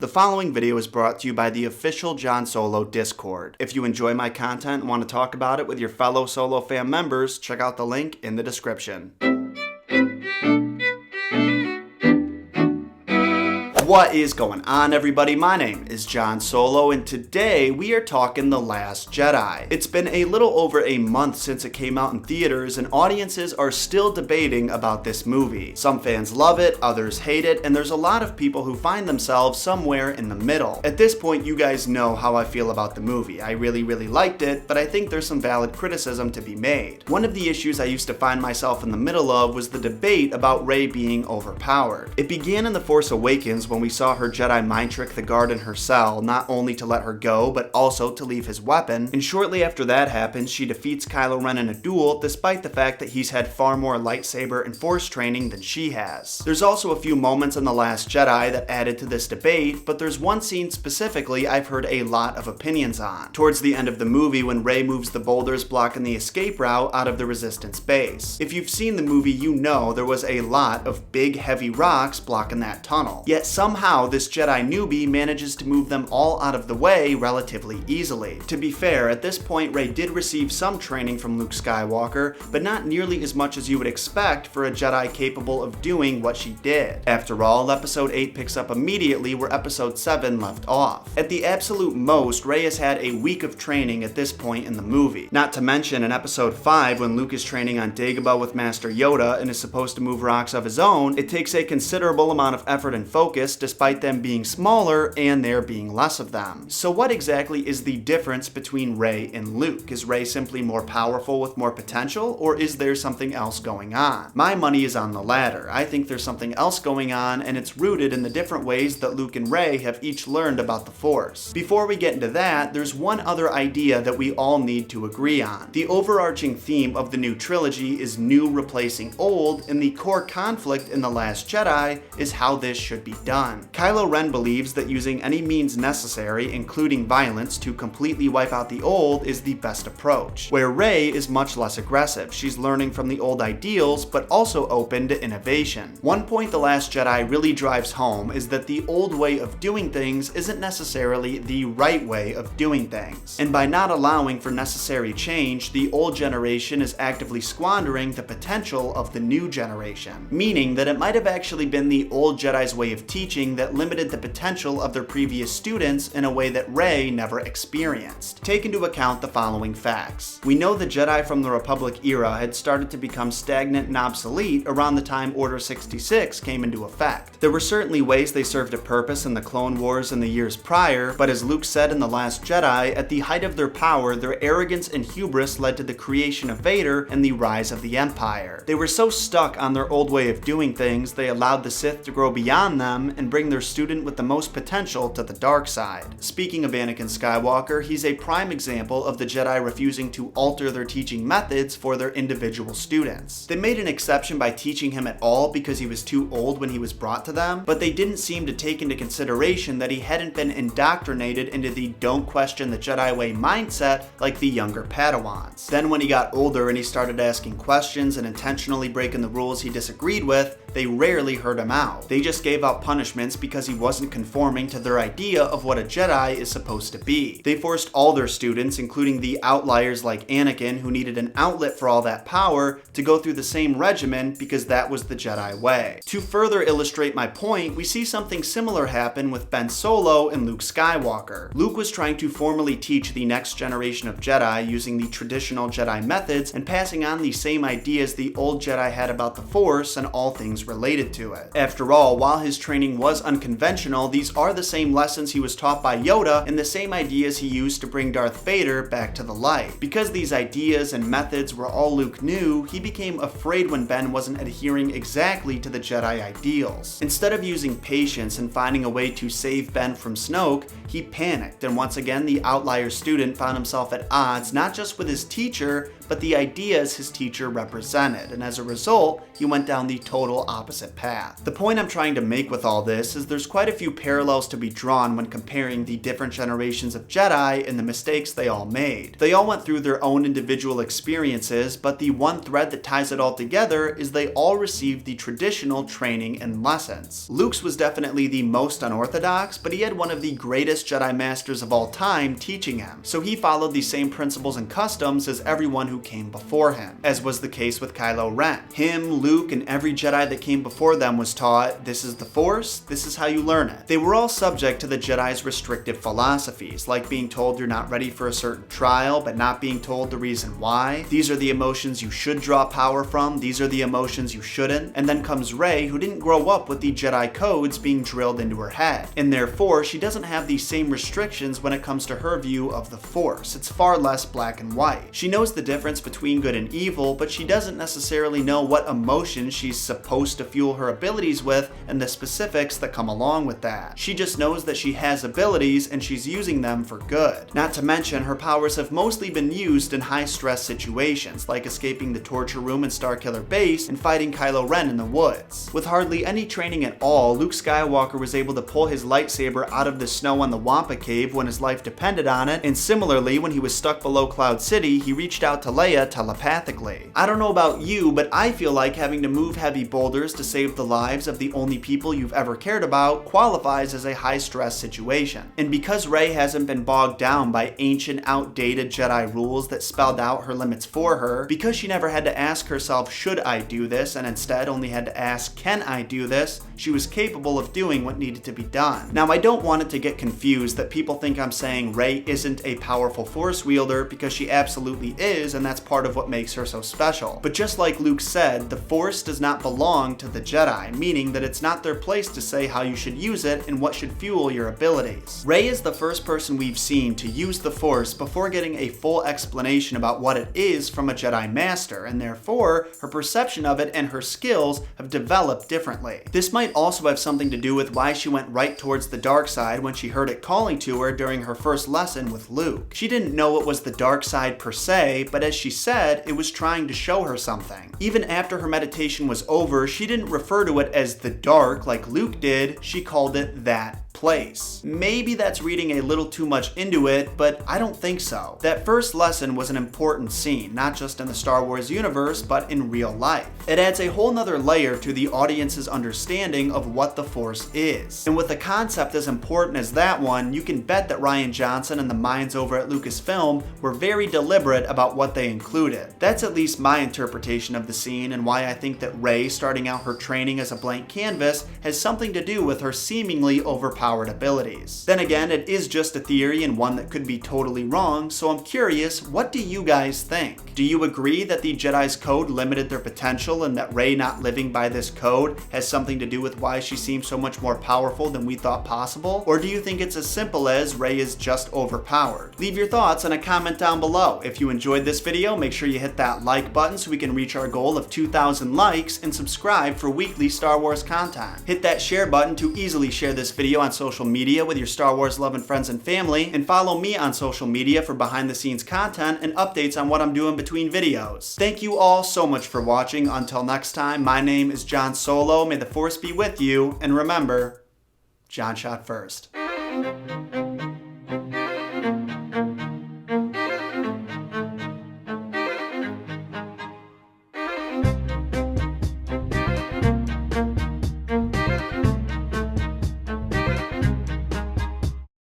The following video is brought to you by the official Jon Solo Discord. If you enjoy my content and want to talk about it with your fellow Solo fam members, check out the link in the description. What is going on, everybody? My name is Jon Solo, and today we are talking The Last Jedi. It's been a little over a month since it came out in theaters, and audiences are still debating about this movie. Some fans love it, others hate it, and there's a lot of people who find themselves somewhere in the middle. At this point, you guys know how I feel about the movie. I really liked it, but I think there's some valid criticism to be made. One of the issues I used to find myself in the middle of was the debate about Rey being overpowered. It began in The Force Awakens when we saw her Jedi mind trick the guard in her cell, not only to let her go, but also to leave his weapon, and shortly after that happens, she defeats Kylo Ren in a duel, despite the fact that he's had far more lightsaber and Force training than she has. There's also a few moments in The Last Jedi that added to this debate, but there's one scene specifically I've heard a lot of opinions on. Towards the end of the movie, when Rey moves the boulders blocking the escape route out of the Resistance base. If you've seen the movie, you know there was a lot of big, heavy rocks blocking that tunnel. Yet somehow this Jedi newbie manages to move them all out of the way relatively easily. To be fair, at this point Rey did receive some training from Luke Skywalker, but not nearly as much as you would expect for a Jedi capable of doing what she did. After all, Episode 8 picks up immediately where Episode 7 left off. At the absolute most, Rey has had a week of training at this point in the movie. Not to mention in Episode 5, when Luke is training on Dagobah with Master Yoda and is supposed to move rocks of his own, it takes a considerable amount of effort and focus despite them being smaller and there being less of them. So what exactly is the difference between Rey and Luke? Is Rey simply more powerful with more potential, or is there something else going on? My money is on the latter. I think there's something else going on, and it's rooted in the different ways that Luke and Rey have each learned about the Force. Before we get into that, there's one other idea that we all need to agree on. The overarching theme of the new trilogy is new replacing old, and the core conflict in The Last Jedi is how this should be done. Kylo Ren believes that using any means necessary, including violence, to completely wipe out the old is the best approach, where Rey is much less aggressive. She's learning from the old ideals, but also open to innovation. One point The Last Jedi really drives home is that the old way of doing things isn't necessarily the right way of doing things. And by not allowing for necessary change, the old generation is actively squandering the potential of the new generation, meaning that it might have actually been the old Jedi's way of teaching that limited the potential of their previous students in a way that Rey never experienced. Take into account the following facts. We know the Jedi from the Republic era had started to become stagnant and obsolete around the time Order 66 came into effect. There were certainly ways they served a purpose in the Clone Wars in the years prior, but as Luke said in The Last Jedi, at the height of their power, their arrogance and hubris led to the creation of Vader and the rise of the Empire. They were so stuck on their old way of doing things, they allowed the Sith to grow beyond them and bring their student with the most potential to the dark side. Speaking of Anakin Skywalker, he's a prime example of the Jedi refusing to alter their teaching methods for their individual students. They made an exception by teaching him at all because he was too old when he was brought to them, but they didn't seem to take into consideration that he hadn't been indoctrinated into the don't question the Jedi way mindset like the younger Padawans. Then when he got older and he started asking questions and intentionally breaking the rules he disagreed with, they rarely heard him out. They just gave out punishments because he wasn't conforming to their idea of what a Jedi is supposed to be. They forced all their students, including the outliers like Anakin, who needed an outlet for all that power, to go through the same regimen because that was the Jedi way. To further illustrate my point, we see something similar happen with Ben Solo and Luke Skywalker. Luke was trying to formally teach the next generation of Jedi using the traditional Jedi methods and passing on the same ideas the old Jedi had about the Force and all things related to it. After all, while his training was unconventional, these are the same lessons he was taught by Yoda and the same ideas he used to bring Darth Vader back to the light. Because these ideas and methods were all Luke knew, he became afraid when Ben wasn't adhering exactly to the Jedi ideals. Instead of using patience and finding a way to save Ben from Snoke, he panicked, and once again the outlier student found himself at odds not just with his teacher, but the ideas his teacher represented, and as a result, he went down the total opposite path. The point I'm trying to make with all this is there's quite a few parallels to be drawn when comparing the different generations of Jedi and the mistakes they all made. They all went through their own individual experiences, but the one thread that ties it all together is they all received the traditional training and lessons. Luke's was definitely the most unorthodox, but he had one of the greatest Jedi Masters of all time teaching him, so he followed the same principles and customs as everyone who came before him, as was the case with Kylo Ren. Him, Luke, and every Jedi that came before them was taught, this is the Force, this is how you learn it. They were all subject to the Jedi's restrictive philosophies, like being told you're not ready for a certain trial, but not being told the reason why. These are the emotions you should draw power from, these are the emotions you shouldn't. And then comes Rey, who didn't grow up with the Jedi codes being drilled into her head, and therefore she doesn't have these same restrictions when it comes to her view of the Force. It's far less black and white. She knows the difference between good and evil, but she doesn't necessarily know what emotions she's supposed to fuel her abilities with and the specifics that come along with that. She just knows that she has abilities and she's using them for good. Not to mention, her powers have mostly been used in high-stress situations, like escaping the torture room in Starkiller Base and fighting Kylo Ren in the woods. With hardly any training at all, Luke Skywalker was able to pull his lightsaber out of the snow on the Wampa Cave when his life depended on it, and similarly, when he was stuck below Cloud City, he reached out to Leia telepathically. I don't know about you, but I feel like having to move heavy boulders to save the lives of the only people you've ever cared about qualifies as a high-stress situation. And because Rey hasn't been bogged down by ancient, outdated Jedi rules that spelled out her limits for her, because she never had to ask herself, should I do this, and instead only had to ask, can I do this, she was capable of doing what needed to be done. Now, I don't want it to get confused that people think I'm saying Rey isn't a powerful Force wielder, because she absolutely is, and that's part of what makes her so special. But just like Luke said, the Force does not belong to the Jedi, meaning that it's not their place to say how you should use it and what should fuel your abilities. Rey is the first person we've seen to use the Force before getting a full explanation about what it is from a Jedi Master, and therefore, her perception of it and her skills have developed differently. This might also have something to do with why she went right towards the dark side when she heard it calling to her during her first lesson with Luke. She didn't know it was the dark side per se, but as she said, it was trying to show her something. Even after her meditation was over, she didn't refer to it as the dark like Luke did, she called it that place. Maybe that's reading a little too much into it, but I don't think so. That first lesson was an important scene, not just in the Star Wars universe, but in real life. It adds a whole nother layer to the audience's understanding of what the Force is. And with a concept as important as that one, you can bet that Rian Johnson and the minds over at Lucasfilm were very deliberate about what they included. That's at least my interpretation of the scene, and why I think that Rey starting out her training as a blank canvas has something to do with her seemingly overpowered abilities. Then again, it is just a theory and one that could be totally wrong, so I'm curious, what do you guys think? Do you agree that the Jedi's code limited their potential and that Rey not living by this code has something to do with why she seems so much more powerful than we thought possible? Or do you think it's as simple as Rey is just overpowered? Leave your thoughts in a comment down below. If you enjoyed this video, make sure you hit that like button so we can reach our goal of 2,000 likes, and subscribe for weekly Star Wars content. Hit that share button to easily share this video on social media with your Star Wars loving friends and family, and follow me on social media for behind the scenes content and updates on what I'm doing between videos. Thank you all so much for watching. Until next time, my name is John Solo. May the Force be with you, and remember, John shot first.